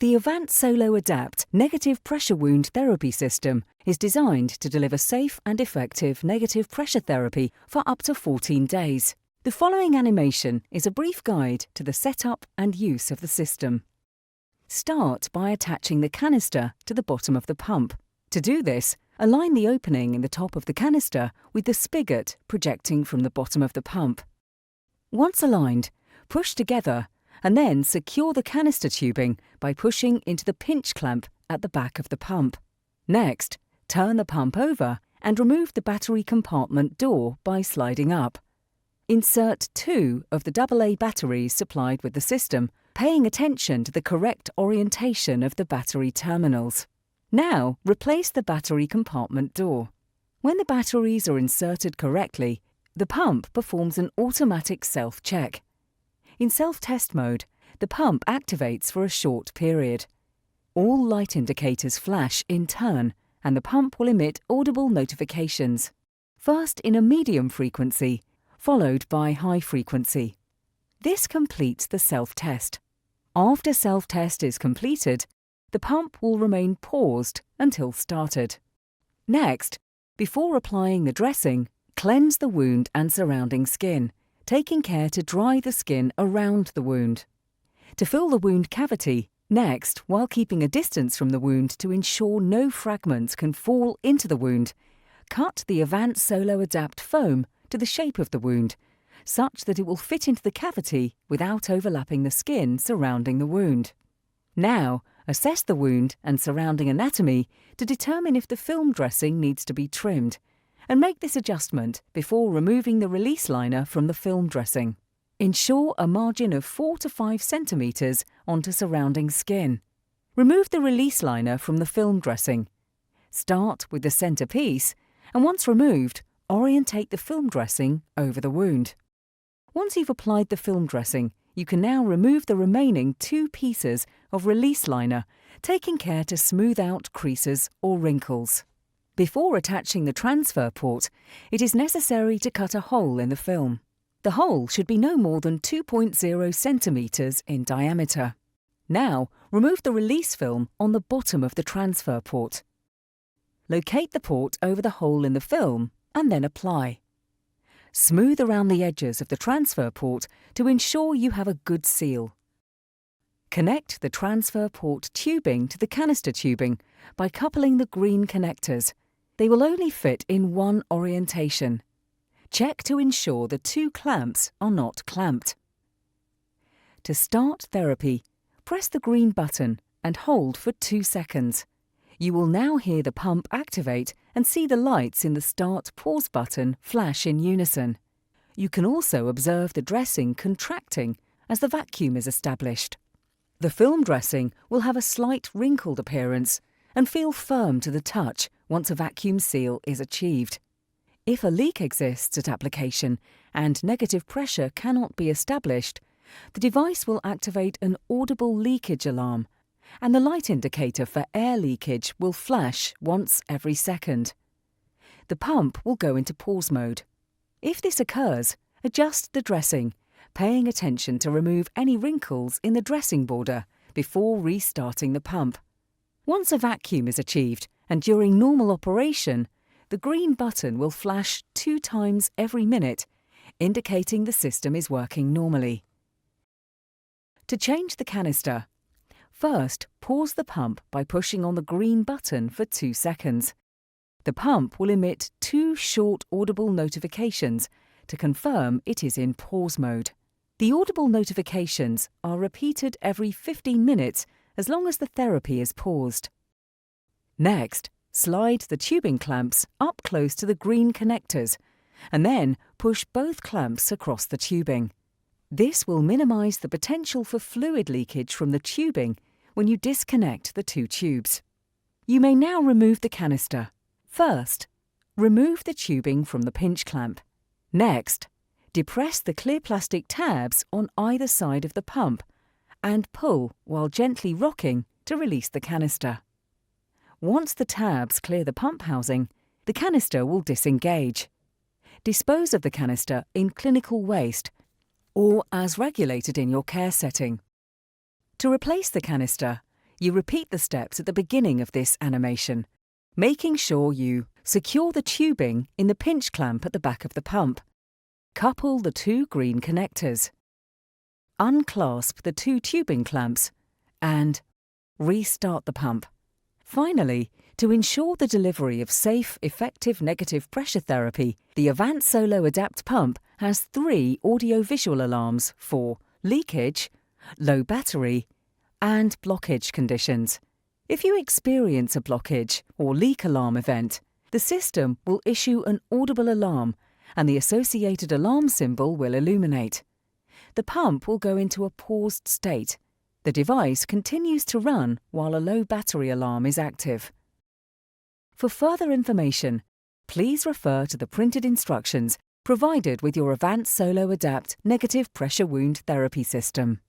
The Avance Solo Adapt negative pressure wound therapy system is designed to deliver safe and effective negative pressure therapy for up to 14 days. The following animation is a brief guide to the setup and use of the system. Start by attaching the canister to the bottom of the pump. To do this, align the opening in the top of the canister with the spigot projecting from the bottom of the pump. Once aligned, push together and then secure the canister tubing by pushing into the pinch clamp at the back of the pump. Next, turn the pump over and remove the battery compartment door by sliding up. Insert 2 of the AA batteries supplied with the system, paying attention to the correct orientation of the battery terminals. Now, replace the battery compartment door. When the batteries are inserted correctly, the pump performs an automatic self-check. In self-test mode, the pump activates for a short period. All light indicators flash in turn, and the pump will emit audible notifications, first in a medium frequency, followed by high frequency. This completes the self-test. After self-test is completed, the pump will remain paused until started. Next, before applying the dressing, cleanse the wound and surrounding skin, taking care to dry the skin around the wound. To fill the wound cavity, next, while keeping a distance from the wound to ensure no fragments can fall into the wound, cut the Avance Solo Adapt foam to the shape of the wound, such that it will fit into the cavity without overlapping the skin surrounding the wound. Now, assess the wound and surrounding anatomy to determine if the film dressing needs to be trimmed, and make this adjustment before removing the release liner from the film dressing. Ensure a margin of 4 to 5 centimeters onto surrounding skin. Remove the release liner from the film dressing. Start with the center piece, and once removed, orientate the film dressing over the wound. Once you've applied the film dressing, you can now remove the remaining 2 pieces of release liner, taking care to smooth out creases or wrinkles. Before attaching the transfer port, it is necessary to cut a hole in the film. The hole should be no more than 2.0 centimeters in diameter. Now, remove the release film on the bottom of the transfer port. Locate the port over the hole in the film and then apply. Smooth around the edges of the transfer port to ensure you have a good seal. Connect the transfer port tubing to the canister tubing by coupling the green connectors. They will only fit in one orientation. Check to ensure the 2 clamps are not clamped. To start therapy, press the green button and hold for 2 seconds. You will now hear the pump activate and see the lights in the Start/Pause button flash in unison. You can also observe the dressing contracting as the vacuum is established. The film dressing will have a slight wrinkled appearance and feel firm to the touch once a vacuum seal is achieved. If a leak exists at application and negative pressure cannot be established, the device will activate an audible leakage alarm, and the light indicator for air leakage will flash once every second. The pump will go into pause mode. If this occurs, adjust the dressing, paying attention to remove any wrinkles in the dressing border before restarting the pump. Once a vacuum is achieved, and during normal operation, the green button will flash 2 times every minute, indicating the system is working normally. To change the canister, first pause the pump by pushing on the green button for 2 seconds. The pump will emit 2 short audible notifications to confirm it is in pause mode. The audible notifications are repeated every 15 minutes as long as the therapy is paused. Next, slide the tubing clamps up close to the green connectors and then push both clamps across the tubing. This will minimize the potential for fluid leakage from the tubing when you disconnect the 2 tubes. You may now remove the canister. First, remove the tubing from the pinch clamp. Next, depress the clear plastic tabs on either side of the pump and pull while gently rocking to release the canister. Once the tabs clear the pump housing, the canister will disengage. Dispose of the canister in clinical waste or as regulated in your care setting. To replace the canister, You repeat the steps at the beginning of this animation, making sure you secure the tubing in the pinch clamp at the back of the pump, couple the two green connectors, unclasp the two tubing clamps, and restart the pump. Finally, to ensure the delivery of safe, effective negative pressure therapy, the Avance Solo Adapt pump has 3 audio-visual alarms for leakage, low battery, and blockage conditions. If you experience a blockage or leak alarm event, the system will issue an audible alarm and the associated alarm symbol will illuminate. The pump will go into a paused state. The device continues to run while a low battery alarm is active. For further information, please refer to the printed instructions provided with your Avance Solo Adapt negative pressure wound therapy system.